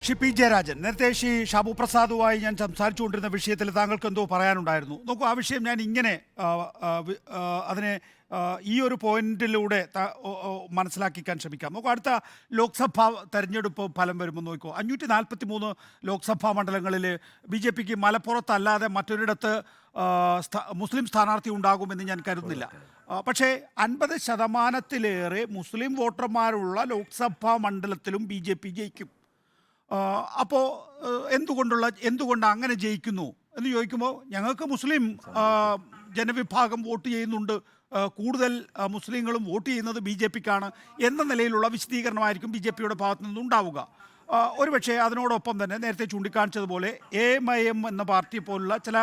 P Jayarajan, നേരത്തെ ഷാബു പ്രസാദുമായി ഞാൻ സംസാരിച്ചുകൊണ്ടിരുന്ന വിഷയത്തിൽ താങ്കൾക്ക് എന്തോ പറയാനുണ്ടായിരുന്നു. നോക്കൂ, ആ വിഷയം ഞാൻ ഇങ്ങനെ അതിനെ ഈ ഒരു പോയിന്റിലൂടെ മനസ്സിലാക്കിക്കാൻ ശ്രമിക്കാം. നോക്കൂ, അടുത്ത ലോക്സഭാ തെരഞ്ഞെടുപ്പ് ഫലം വരുമ്പോൾ നോക്കൂ, 543 ലോക്സഭാ മണ്ഡലങ്ങളിൽ BJPക്ക് മലപ്പുറത്തല്ലാതെ മറ്റൊരിടത്ത് മുസ്ലിം സ്ഥാനാർത്ഥി ഉണ്ടാകുമെന്ന് ഞാൻ കരുതുന്നില്ല. പക്ഷേ 50% മുസ്ലിം വോട്ടർമാരുള്ള ലോക്സഭാ മണ്ഡലത്തിലും BJP ജയിക്കും. അപ്പോൾ എന്തുകൊണ്ട് അങ്ങനെ ജയിക്കുന്നു എന്ന് ചോദിക്കുമ്പോൾ, ഞങ്ങൾക്ക് മുസ്ലിം ജനവിഭാഗം വോട്ട് ചെയ്യുന്നുണ്ട്, കൂടുതൽ മുസ്ലിങ്ങളും വോട്ട് ചെയ്യുന്നത് BJPക്കാണ് എന്ന നിലയിലുള്ള വിശദീകരണമായിരിക്കും BJPയുടെ ഭാഗത്തു നിന്നുണ്ടാവുക. ഒരുപക്ഷെ അതിനോടൊപ്പം തന്നെ നേരത്തെ ചൂണ്ടിക്കാണിച്ചതുപോലെ AMIM എന്ന പാർട്ടി പോലുള്ള ചില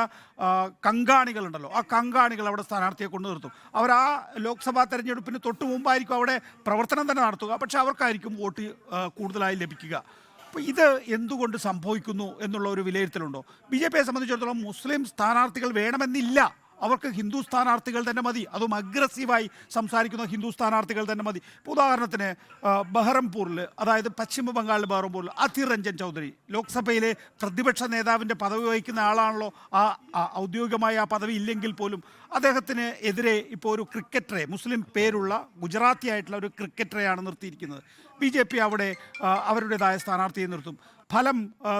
കങ്കാണികളുണ്ടല്ലോ, ആ കങ്കാണികൾ അവിടെ സ്ഥാനാർത്ഥിയെ കൊണ്ടു നിർത്തും. അവർ ആ ലോക്സഭാ തെരഞ്ഞെടുപ്പിന് തൊട്ട് മുമ്പായിരിക്കും അവിടെ പ്രവർത്തനം തന്നെ നടത്തുക, പക്ഷേ അവർക്കായിരിക്കും വോട്ട് കൂടുതലായി ലഭിക്കുക. അപ്പോൾ ഇത് എന്തുകൊണ്ട് സംഭവിക്കുന്നു എന്നുള്ള ഒരു വിലയിരുത്തലുണ്ടോ? BJPയെ സംബന്ധിച്ചിടത്തോളം മുസ്ലിം സ്ഥാനാർത്ഥികൾ വേണമെന്നില്ല, അവർക്ക് ഹിന്ദു സ്ഥാനാർത്ഥികൾ തന്നെ മതി, അതും അഗ്രസീവായി സംസാരിക്കുന്ന ഹിന്ദു സ്ഥാനാർത്ഥികൾ തന്നെ മതി. ഇപ്പോൾ ഉദാഹരണത്തിന് ബഹ്റംപൂരിൽ, അതായത് പശ്ചിമ ബംഗാളിലെ ബഹ്റംപൂരിൽ അധീർ രഞ്ജൻ ചൗധരി ലോക്സഭയിലെ പ്രതിപക്ഷ നേതാവിൻ്റെ പദവി വഹിക്കുന്ന ആളാണല്ലോ. ഔദ്യോഗികമായി ആ പദവി ഇല്ലെങ്കിൽ പോലും അദ്ദേഹത്തിന് എതിരെ ഇപ്പോൾ ഒരു ക്രിക്കറ്ററെ, മുസ്ലിം പേരുള്ള ഗുജറാത്തി ആയിട്ടുള്ള ഒരു ക്രിക്കറ്ററെയാണ് നിർത്തിയിരിക്കുന്നത്. BJP അവിടെ അവരുടേതായ സ്ഥാനാർത്ഥിയെ നിർത്തും. ഫലം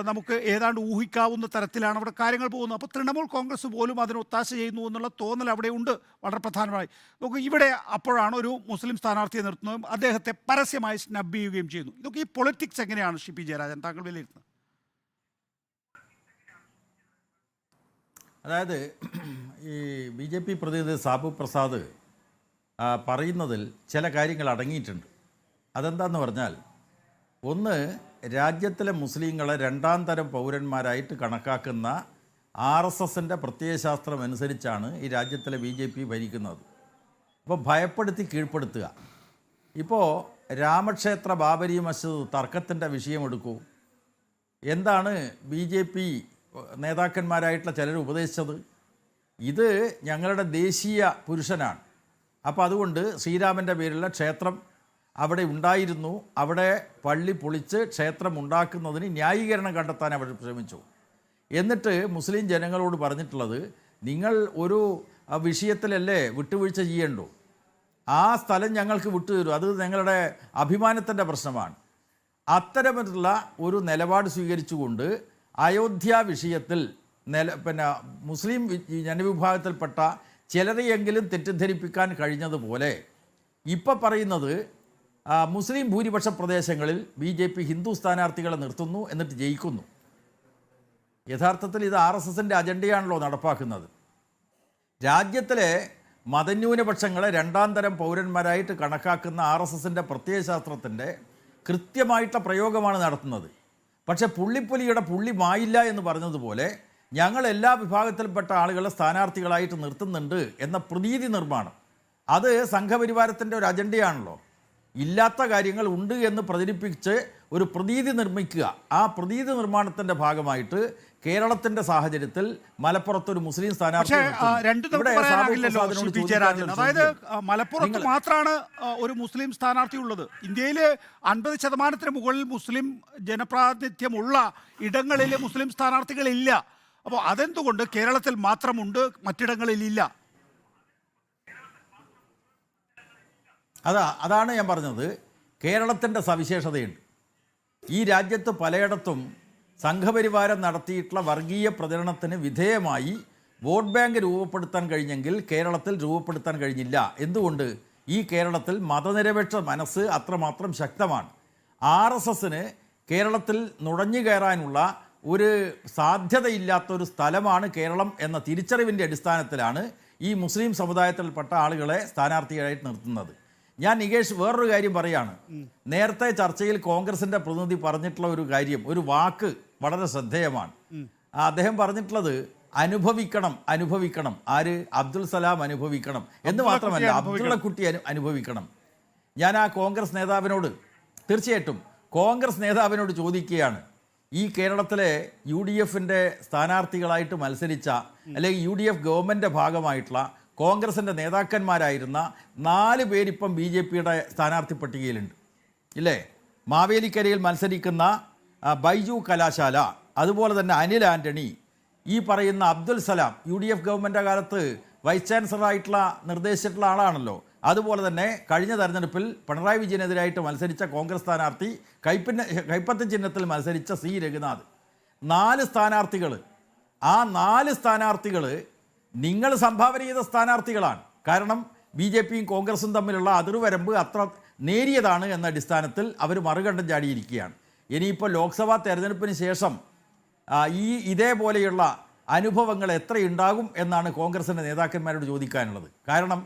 നമുക്ക് ഏതാണ്ട് ഊഹിക്കാവുന്ന തരത്തിലാണ് അവിടെ കാര്യങ്ങൾ പോകുന്നത്. അപ്പോൾ തൃണമൂൽ കോൺഗ്രസ് പോലും അതിന് ഒത്താശ ചെയ്യുന്നു എന്നുള്ള തോന്നൽ അവിടെ ഉണ്ട്, വളരെ പ്രധാനമായി. നമുക്ക് ഇവിടെ അപ്പോഴാണ് ഒരു മുസ്ലിം സ്ഥാനാർത്ഥിയെ നിർത്തുന്നതും അദ്ദേഹത്തെ പരസ്യമായി സ്നബ് ചെയ്യുകയും ചെയ്യുന്നു. ഇതൊക്കെ ഈ പൊളിറ്റിക്സ് എങ്ങനെയാണ് പി ജയരാജൻ താങ്കൾ വിലയിരുത്തുന്നത്? അതായത് ഈ BJP പ്രതിനിധി ഷാബു പ്രസാദ് പറയുന്നതിൽ ചില കാര്യങ്ങൾ അടങ്ങിയിട്ടുണ്ട്. അതെന്താന്ന് പറഞ്ഞാൽ, ഒന്ന്, രാജ്യത്തിലെ മുസ്ലിങ്ങളെ രണ്ടാം തരം പൗരന്മാരായിട്ട് കണക്കാക്കുന്ന RSSൻ്റെ പ്രത്യയശാസ്ത്രം അനുസരിച്ചാണ് ഈ രാജ്യത്തിലെ BJP ഭരിക്കുന്നത്. അപ്പോൾ ഭയപ്പെടുത്തി കീഴ്പ്പെടുത്തുക. ഇപ്പോൾ രാമക്ഷേത്ര ബാബരി മസ്ജിദ് തർക്കത്തിൻ്റെ വിഷയമെടുക്കൂ. എന്താണ് BJP നേതാക്കന്മാരായിട്ടുള്ള ചിലർ ഉപദേശിച്ചത്? ഇത് ഞങ്ങളുടെ ദേശീയ പുരുഷനാണ്, അപ്പോൾ അതുകൊണ്ട് ശ്രീരാമൻ്റെ പേരിലുള്ള ക്ഷേത്രം അവിടെ ഉണ്ടായിരുന്നു, അവിടെ പള്ളി പൊളിച്ച് ക്ഷേത്രം ഉണ്ടാക്കുന്നതിന് ന്യായീകരണം കണ്ടെത്താൻ അവർ ശ്രമിച്ചു. എന്നിട്ട് മുസ്ലിം ജനങ്ങളോട് പറഞ്ഞിട്ടുള്ളത്, നിങ്ങൾ ഒരു വിഷയത്തിലല്ലേ വിട്ടുവീഴ്ച ചെയ്യണ്ടോ, ആ സ്ഥലം ഞങ്ങൾക്ക് വിട്ടുതരൂ, അത് ഞങ്ങളുടെ അഭിമാനത്തിൻ്റെ പ്രശ്നമാണ്. അത്തരത്തിലുള്ള ഒരു നിലപാട് സ്വീകരിച്ചുകൊണ്ട് അയോധ്യ വിഷയത്തിൽ മുസ്ലിം ജനവിഭാഗത്തിൽപ്പെട്ട ചിലരെയെങ്കിലും തെറ്റിദ്ധരിപ്പിക്കാൻ കഴിഞ്ഞതുപോലെ ഇപ്പം പറയുന്നത് മുസ്ലിം ഭൂരിപക്ഷ പ്രദേശങ്ങളിൽ BJP ഹിന്ദു സ്ഥാനാർത്ഥികളെ നിർത്തുന്നു, എന്നിട്ട് ജയിക്കുന്നു. യഥാർത്ഥത്തിൽ ഇത് RSSൻ്റെ അജണ്ടയാണല്ലോ നടപ്പാക്കുന്നത്. രാജ്യത്തിലെ മതന്യൂനപക്ഷങ്ങളെ രണ്ടാം തരം പൗരന്മാരായിട്ട് കണക്കാക്കുന്ന RSSൻ്റെ പ്രത്യയശാസ്ത്രത്തിൻ്റെ കൃത്യമായിട്ടുള്ള പ്രയോഗമാണ് നടത്തുന്നത്. പക്ഷേ പുള്ളിപ്പുലിയുടെ പുള്ളി മായില്ല എന്ന് പറഞ്ഞതുപോലെ ഞങ്ങൾ എല്ലാ വിഭാഗത്തിൽപ്പെട്ട ആളുകളെ സ്ഥാനാർത്ഥികളായിട്ട് നിർത്തുന്നുണ്ട് എന്ന പ്രതീതി നിർമ്മാണം, അത് സംഘപരിവാരത്തിൻ്റെ ഒരു അജണ്ടയാണല്ലോ. ഇല്ലാത്ത കാര്യങ്ങൾ ഉണ്ട് എന്ന് പ്രചരിപ്പിച്ച് ഒരു പ്രതീതി നിർമ്മിക്കുക. ആ പ്രതീതി നിർമ്മാണത്തിൻ്റെ ഭാഗമായിട്ട് കേരളത്തിൻ്റെ സാഹചര്യത്തിൽ മലപ്പുറത്തൊരു മുസ്ലിം സ്ഥാനാർത്ഥി, അതായത് മലപ്പുറത്ത് മാത്രമാണ് ഒരു മുസ്ലിം സ്ഥാനാർത്ഥി ഉള്ളത്. ഇന്ത്യയിൽ 50% മുകളിൽ മുസ്ലിം ജനപ്രാതിനിധ്യമുള്ള ഇടങ്ങളിൽ മുസ്ലിം സ്ഥാനാർത്ഥികളില്ല. അപ്പോൾ അതെന്തുകൊണ്ട് കേരളത്തിൽ മാത്രമുണ്ട്, മറ്റിടങ്ങളിലില്ല? അതാണ് ഞാൻ പറഞ്ഞത്. കേരളത്തിൻ്റെ സവിശേഷതയുണ്ട്. ഈ രാജ്യത്ത് പലയിടത്തും സംഘപരിവാരം നടത്തിയിട്ടുള്ള വർഗീയ പ്രചരണത്തിന് വിധേയമായി വോട്ട് ബാങ്ക് രൂപപ്പെടുത്താൻ കഴിഞ്ഞെങ്കിൽ കേരളത്തിൽ രൂപപ്പെടുത്താൻ കഴിഞ്ഞില്ല. എന്തുകൊണ്ട്? ഈ കേരളത്തിൽ മതനിരപേക്ഷ മനസ്സ് അത്രമാത്രം ശക്തമാണ്. RSSന് കേരളത്തിൽ നുഴഞ്ഞു കയറാനുള്ള ഒരു സാധ്യതയില്ലാത്തൊരു സ്ഥലമാണ് കേരളം എന്ന തിരിച്ചറിവിൻ്റെ അടിസ്ഥാനത്തിലാണ് ഈ മുസ്ലിം സമുദായത്തിൽപ്പെട്ട ആളുകളെ സ്ഥാനാർത്ഥികളായിട്ട് നിർത്തുന്നത്. ഞാൻ നികേഷ് വേറൊരു കാര്യം പറയാണ്. നേരത്തെ ചർച്ചയിൽ കോൺഗ്രസിൻ്റെ പ്രതിനിധി പറഞ്ഞിട്ടുള്ള ഒരു കാര്യം, ഒരു വാക്ക് വളരെ ശ്രദ്ധേയമാണ്. അദ്ദേഹം പറഞ്ഞിട്ടുള്ളത് അനുഭവിക്കണം. ആര്? അബ്ദുൽ സലാം അനുഭവിക്കണം എന്ന് മാത്രമല്ല, അബ്ദുള്ളക്കുട്ടി അനുഭവിക്കണം. ഞാൻ ആ കോൺഗ്രസ് നേതാവിനോട്, തീർച്ചയായിട്ടും കോൺഗ്രസ് നേതാവിനോട് ചോദിക്കുകയാണ്, ഈ കേരളത്തിലെ UDFൻ്റെ സ്ഥാനാർത്ഥികളായിട്ട് മത്സരിച്ച, അല്ലെങ്കിൽ UDF ഗവൺമെൻറ് ഭാഗമായിട്ടുള്ള കോൺഗ്രസിൻ്റെ നേതാക്കന്മാരായിരുന്ന 4 പേരിപ്പം BJPയുടെ സ്ഥാനാർത്ഥി പട്ടികയിലുണ്ട്, ഇല്ലേ? മാവേലിക്കരയിൽ മത്സരിക്കുന്ന ബൈജു കലാശാല, അതുപോലെ തന്നെ അനിൽ ആൻ്റണി, ഈ പറയുന്ന അബ്ദുൽ സലാം UDF ഗവൺമെൻറ് കാലത്ത് വൈസ് ചാൻസലറായിട്ടുള്ള നിർദ്ദേശിച്ചിട്ടുള്ള ആളാണല്ലോ. അതുപോലെ തന്നെ കഴിഞ്ഞ തെരഞ്ഞെടുപ്പിൽ പിണറായി വിജയനെതിരായിട്ട് മത്സരിച്ച കോൺഗ്രസ് സ്ഥാനാർത്ഥി കൈപ്പത്തി ചിഹ്നത്തിൽ മത്സരിച്ച C രഘുനാഥ്. 4 സ്ഥാനാർത്ഥികൾ. ആ 4 സ്ഥാനാർത്ഥികൾ നിങ്ങൾ സംഭാവന ചെയ്ത സ്ഥാനാർത്ഥികളാണ്. കാരണം BJPയും കോൺഗ്രസും തമ്മിലുള്ള അതിർവരമ്പ് അത്ര നേരിയതാണ് എന്ന അടിസ്ഥാനത്തിൽ അവർ മറുകണ്ഠം ചാടിയിരിക്കുകയാണ്. ഇനിയിപ്പോൾ ലോക്സഭാ തെരഞ്ഞെടുപ്പിന് ശേഷം ഇതേപോലെയുള്ള അനുഭവങ്ങൾ എത്രയുണ്ടാകും എന്നാണ് കോൺഗ്രസിൻ്റെ നേതാക്കന്മാരോട് ചോദിക്കാനുള്ളത്. കാരണം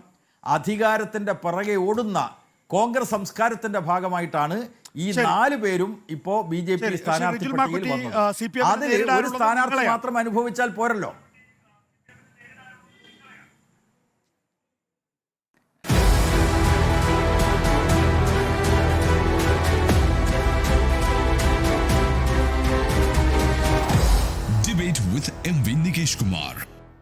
അധികാരത്തിൻ്റെ പിറകെ ഓടുന്ന കോൺഗ്രസ് സംസ്കാരത്തിൻ്റെ ഭാഗമായിട്ടാണ് ഈ 4 പേരും ഇപ്പോൾ BJP സ്ഥാനാർത്ഥി പട്ടികയിൽ വന്നത്. അതിൽ ഒരു സ്ഥാനാർത്ഥി മാത്രം അനുഭവിച്ചാൽ പോരല്ലോ. Debate with MV Nikesh Kumar.